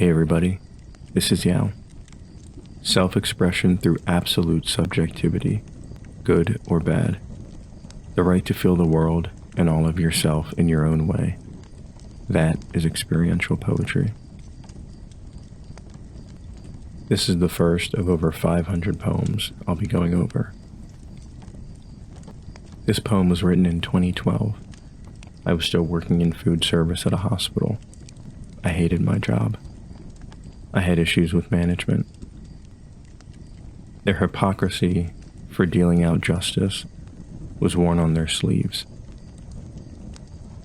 Hey everybody, this is Yao. Self-expression through absolute subjectivity, good or bad. The right to feel the world and all of yourself in your own way. That is experiential poetry. This is the first of over 500 poems I'll be going over. This poem was written in 2012. I was still working in food service at a hospital. I hated my job. I had issues with management. Their hypocrisy for dealing out justice was worn on their sleeves,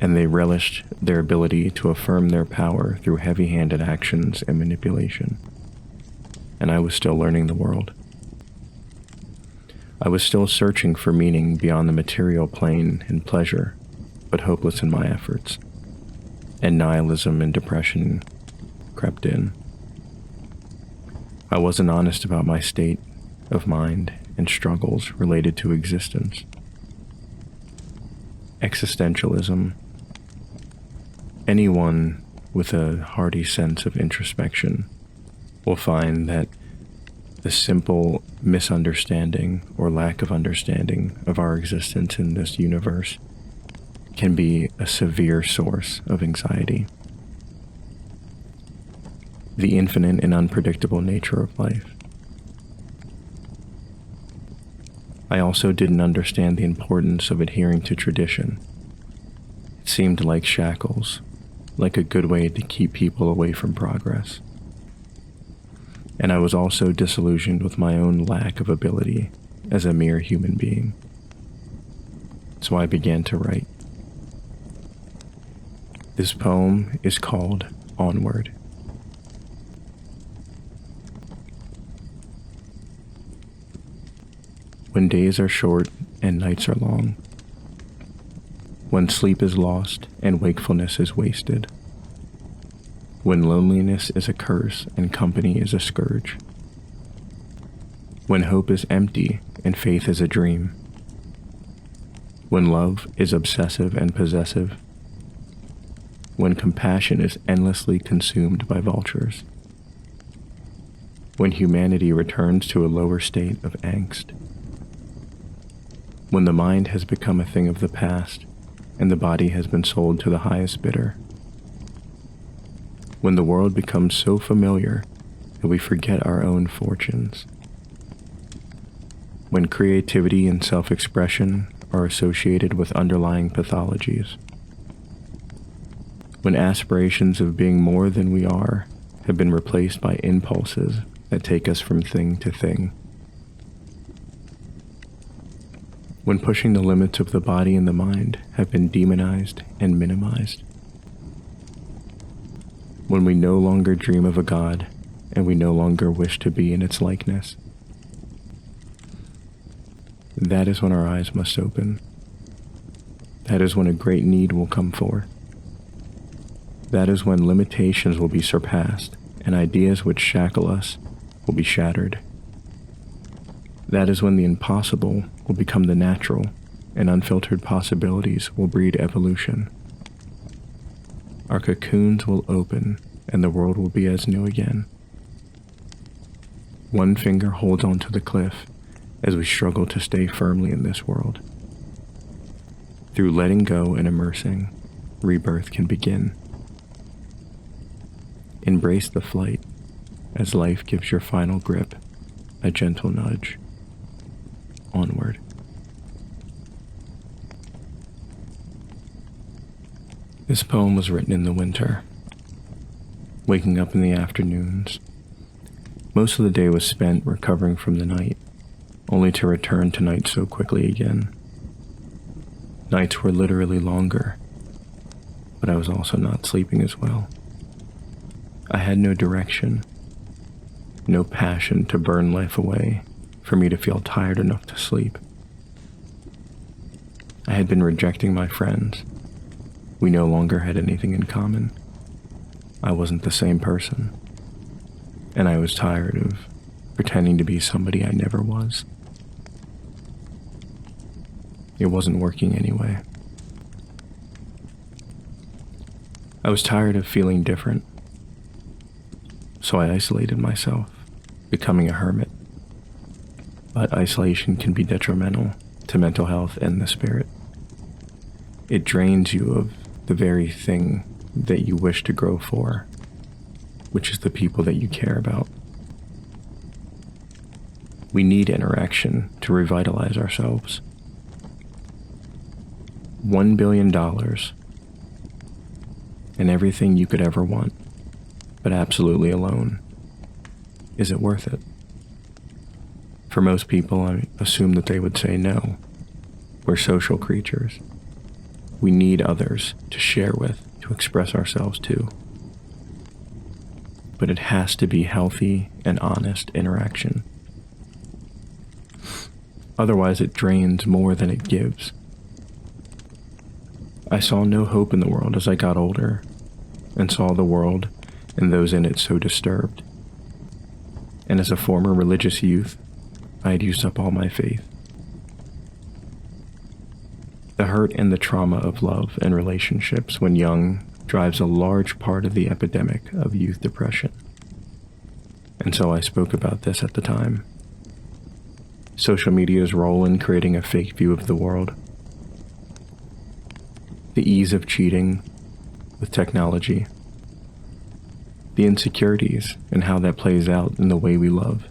and they relished their ability to affirm their power through heavy-handed actions and manipulation. And I was still learning the world. I was still searching for meaning beyond the material plane and pleasure, but hopeless in my efforts, and nihilism and depression crept in. I wasn't honest about my state of mind and struggles related to existence. Existentialism. Anyone with a hearty sense of introspection will find that the simple misunderstanding or lack of understanding of our existence in this universe can be a severe source of anxiety. The infinite and unpredictable nature of life. I also didn't understand the importance of adhering to tradition. It seemed like shackles, like a good way to keep people away from progress. And I was also disillusioned with my own lack of ability as a mere human being. So I began to write. This poem is called Onward. When days are short and nights are long, when sleep is lost and wakefulness is wasted, when loneliness is a curse and company is a scourge, when hope is empty and faith is a dream, when love is obsessive and possessive, when compassion is endlessly consumed by vultures, when humanity returns to a lower state of angst, when the mind has become a thing of the past and the body has been sold to the highest bidder, when the world becomes so familiar that we forget our own fortunes, when creativity and self-expression are associated with underlying pathologies, when aspirations of being more than we are have been replaced by impulses that take us from thing to thing, when pushing the limits of the body and the mind have been demonized and minimized, when we no longer dream of a God and we no longer wish to be in its likeness, that is when our eyes must open. That is when a great need will come forth. That is when limitations will be surpassed and ideas which shackle us will be shattered. That is when the impossible will become the natural and unfiltered possibilities will breed evolution. Our cocoons will open and the world will be as new again. One finger holds onto the cliff as we struggle to stay firmly in this world. Through letting go and immersing, rebirth can begin. Embrace the flight as life gives your final grip a gentle nudge. Onward. This poem was written in the winter, waking up in the afternoons. Most of the day was spent recovering from the night, only to return to night so quickly again. Nights were literally longer, but I was also not sleeping as well. I had no direction, no passion to burn life away for me to feel tired enough to sleep. I had been rejecting my friends. We no longer had anything in common. I wasn't the same person, and I was tired of pretending to be somebody I never was. It wasn't working anyway. I was tired of feeling different. So I isolated myself, becoming a hermit. But isolation can be detrimental to mental health and the spirit. It drains you of the very thing that you wish to grow for, which is the people that you care about. We need interaction to revitalize ourselves. $1 billion and everything you could ever want, but absolutely alone. Is it worth it? For most people, I assume that they would say no. We're social creatures. We need others to share with, to express ourselves to. But it has to be healthy and honest interaction. Otherwise, it drains more than it gives. I saw no hope in the world as I got older and saw the world and those in it so disturbed. And as a former religious youth, I had used up all my faith. The hurt and the trauma of love and relationships when young drives a large part of the epidemic of youth depression. And so I spoke about this at the time. Social media's role in creating a fake view of the world. The ease of cheating with technology. The insecurities and how that plays out in the way we love.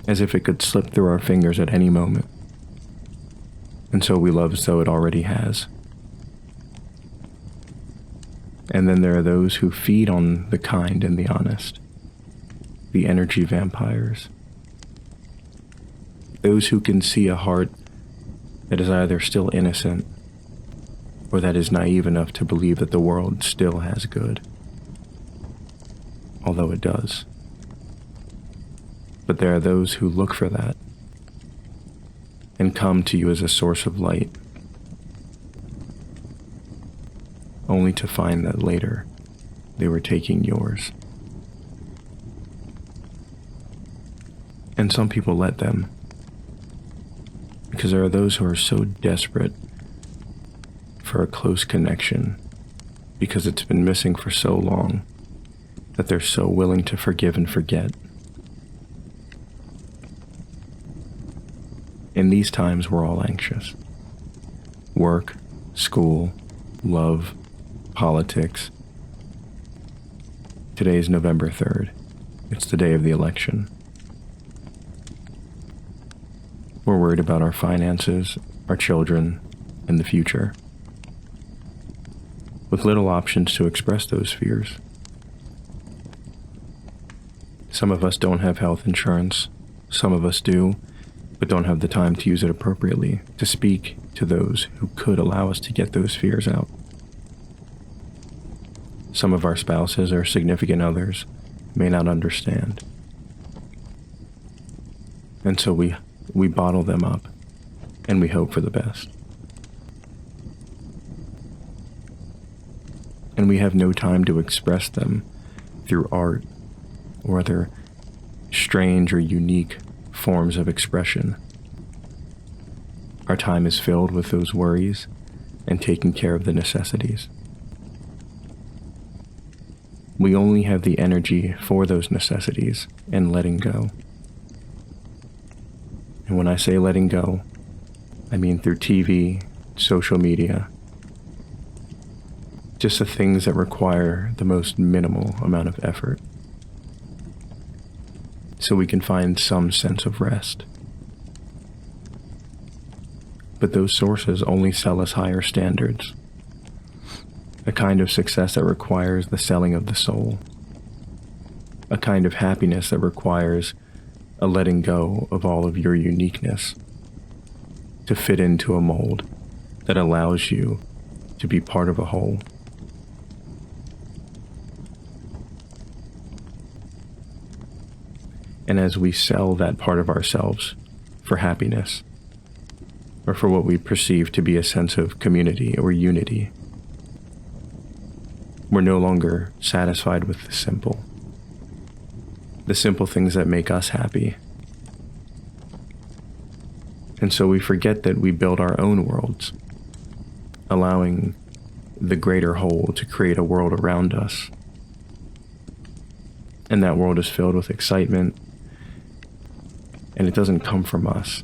As if it could slip through our fingers at any moment. And so we love as though it already has. And then there are those who feed on the kind and the honest. The energy vampires. Those who can see a heart that is either still innocent or that is naive enough to believe that the world still has good. Although it does. But there are those who look for that and come to you as a source of light, only to find that later they were taking yours. And some people let them, because there are those who are so desperate for a close connection because it's been missing for so long that they're so willing to forgive and forget. In these times, we're all anxious. Work, school, love, politics. Today is November 3rd. It's the day of the election. We're worried about our finances, our children, and the future. With little options to express those fears. Some of us don't have health insurance. Some of us do, but don't have the time to use it appropriately to speak to those who could allow us to get those fears out. Some of our spouses or significant others may not understand. And so we bottle them up and we hope for the best. And we have no time to express them through art or other strange or unique forms of expression. Our time is filled with those worries and taking care of the necessities. We only have the energy for those necessities and letting go. And when I say letting go, I mean through TV, social media, just the things that require the most minimal amount of effort, so we can find some sense of rest. But those sources only sell us higher standards, a kind of success that requires the selling of the soul, a kind of happiness that requires a letting go of all of your uniqueness to fit into a mold that allows you to be part of a whole. And as we sell that part of ourselves for happiness, or for what we perceive to be a sense of community or unity, we're no longer satisfied with the simple things that make us happy. And so we forget that we build our own worlds, allowing the greater whole to create a world around us And that world is filled with excitement, and it doesn't come from us.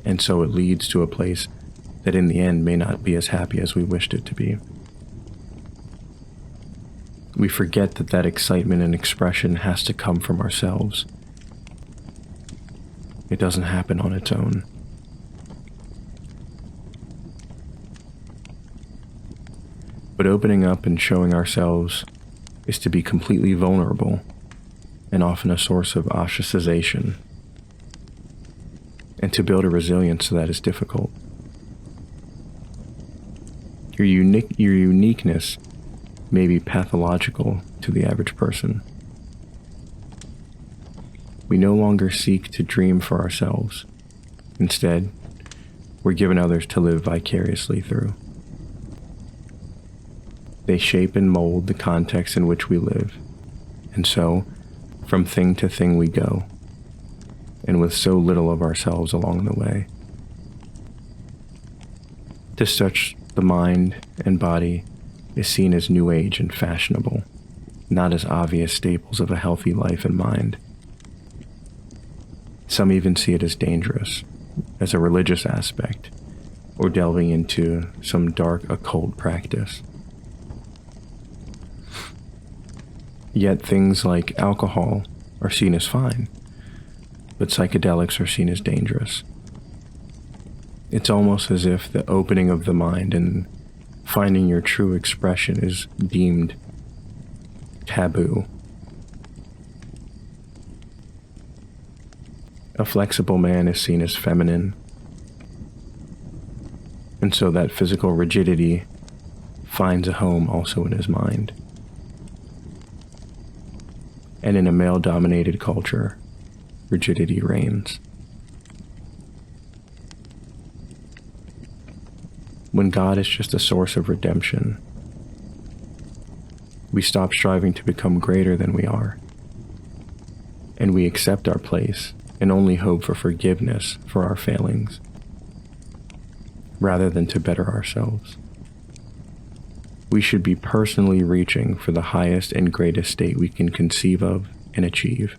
And so it leads to a place that in the end may not be as happy as we wished it to be. We forget that that excitement and expression has to come from ourselves. It doesn't happen on its own. But opening up and showing ourselves is to be completely vulnerable, and often a source of ostracization. And to build a resilience to that is difficult. Your uniqueness may be pathological to the average person. We no longer seek to dream for ourselves. Instead, we're given others to live vicariously through. They shape and mold the context in which we live, and so, from thing to thing we go, and with so little of ourselves along the way. To such, the mind and body is seen as new age and fashionable, not as obvious staples of a healthy life and mind. Some even see it as dangerous, as a religious aspect, or delving into some dark occult practice. Yet things like alcohol are seen as fine, but psychedelics are seen as dangerous. It's almost as if the opening of the mind and finding your true expression is deemed taboo. A flexible man is seen as feminine, and so that physical rigidity finds a home also in his mind. And in a male-dominated culture, rigidity reigns. When God is just a source of redemption, we stop striving to become greater than we are, and we accept our place and only hope for forgiveness for our failings, rather than to better ourselves. We should be personally reaching for the highest and greatest state we can conceive of and achieve.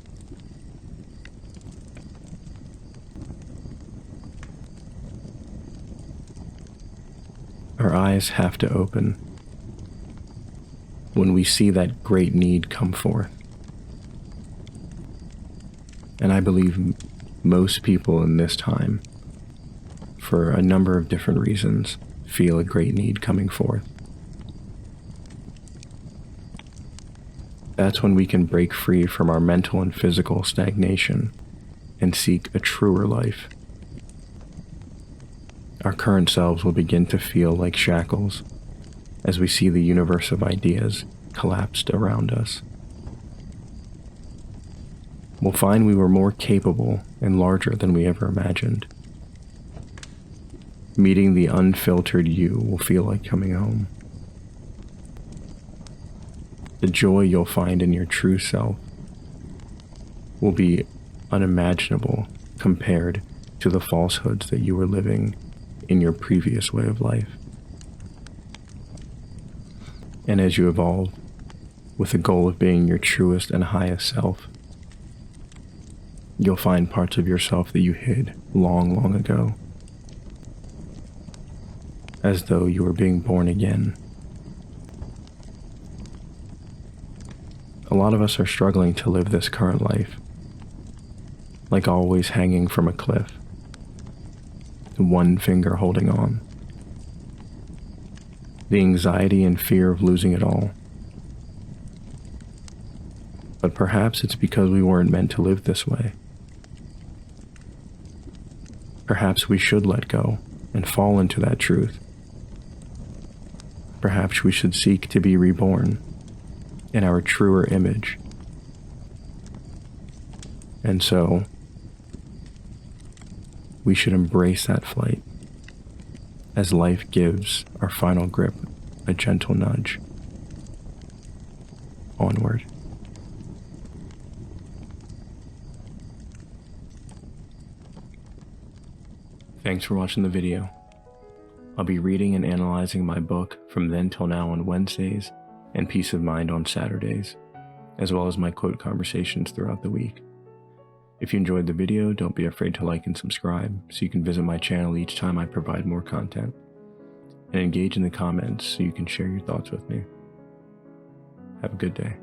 Our eyes have to open when we see that great need come forth. And I believe most people in this time, for a number of different reasons, feel a great need coming forth. That's when we can break free from our mental and physical stagnation and seek a truer life. Our current selves will begin to feel like shackles as we see the universe of ideas collapsed around us. We'll find we were more capable and larger than we ever imagined. Meeting the unfiltered you will feel like coming home. The joy you'll find in your true self will be unimaginable compared to the falsehoods that you were living in your previous way of life. And as you evolve with the goal of being your truest and highest self, you'll find parts of yourself that you hid long, long ago, as though you were being born again. A lot of us are struggling to live this current life, like always hanging from a cliff, one finger holding on. The anxiety and fear of losing it all. But perhaps it's because we weren't meant to live this way. Perhaps we should let go and fall into that truth. Perhaps we should seek to be reborn in our truer image. And so, we should embrace that flight as life gives our final grip a gentle nudge. Onward. Thanks for watching the video. I'll be reading and analyzing my book From Then Till Now on Wednesdays and Peace of Mind on Saturdays. as well as my quote conversations throughout the week. If you enjoyed the video, don't be afraid to like and subscribe so you can visit my channel each time I provide more content, and engage in the comments so you can share your thoughts with me. Have a good day.